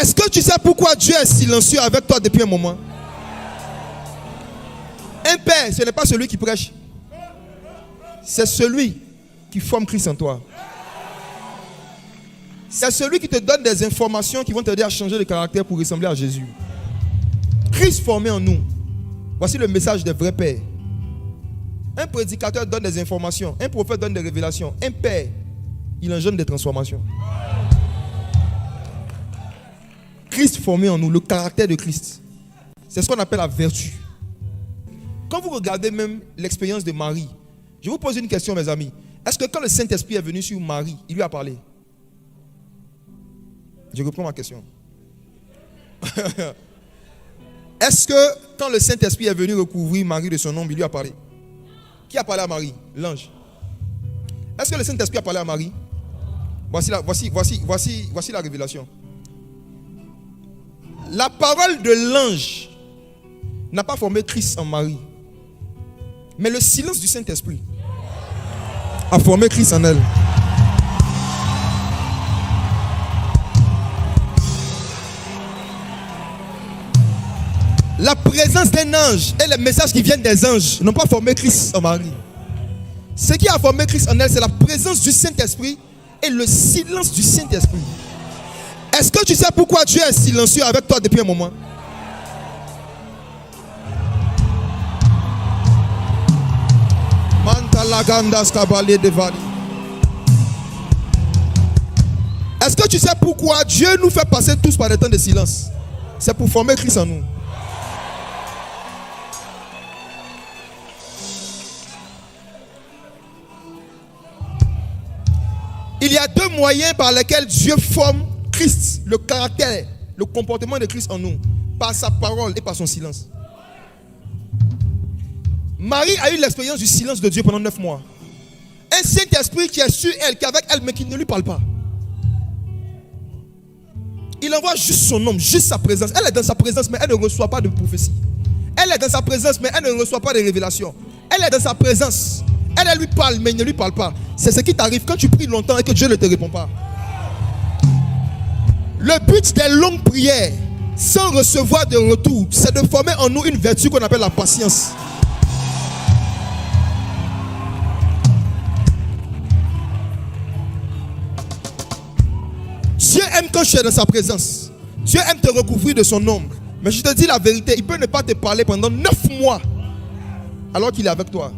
Est-ce que tu sais pourquoi Dieu est silencieux avec toi depuis un moment? Un père, ce n'est pas celui qui prêche. C'est celui qui forme Christ en toi. C'est celui qui te donne des informations qui vont t'aider à changer de caractère pour ressembler à Jésus. Christ formé en nous. Voici le message des vrais pères. Un prédicateur donne des informations. Un prophète donne des révélations. Un père, il engendre des transformations. Christ formé en nous, le caractère de Christ. C'est ce qu'on appelle la vertu. Quand vous regardez même l'expérience de Marie, je vous pose une question, mes amis. Est-ce que quand le Saint-Esprit est venu sur Marie, il lui a parlé? Je reprends ma question. Est-ce que quand le Saint-Esprit est venu recouvrir Marie de son ombre, il lui a parlé? Qui a parlé à Marie? L'ange. Est-ce que le Saint-Esprit a parlé à Marie? Voici la révélation. La parole de l'ange n'a pas formé Christ en Marie. Mais le silence du Saint-Esprit a formé Christ en elle. La présence d'un ange et les messages qui viennent des anges n'ont pas formé Christ en Marie. Ce qui a formé Christ en elle, c'est la présence du Saint-Esprit et le silence du Saint-Esprit. Est-ce que tu sais pourquoi Dieu est silencieux avec toi depuis un moment? Est-ce que tu sais pourquoi Dieu nous fait passer tous par des temps de silence? C'est pour former Christ en nous. Il y a deux moyens par lesquels Dieu forme Christ, le caractère, le comportement de Christ en nous, par sa parole et par son silence. Marie a eu l'expérience du silence de Dieu pendant 9 mois. Un Saint-Esprit qui est sur elle, qui est avec elle, mais qui ne lui parle pas. Il envoie juste son nom, juste sa présence. Elle est dans sa présence, mais elle ne reçoit pas de prophétie. Elle est dans sa présence, mais elle ne reçoit pas de révélation. Elle est dans sa présence. Elle lui parle, mais il ne lui parle pas. C'est ce qui t'arrive quand tu pries longtemps et que Dieu ne te répond pas. Le but des longues prières, sans recevoir de retour, c'est de former en nous une vertu qu'on appelle la patience. Dieu aime quand tu es dans sa présence. Dieu aime te recouvrir de son ombre. Mais je te dis la vérité, il peut ne pas te parler pendant 9 mois alors qu'il est avec toi.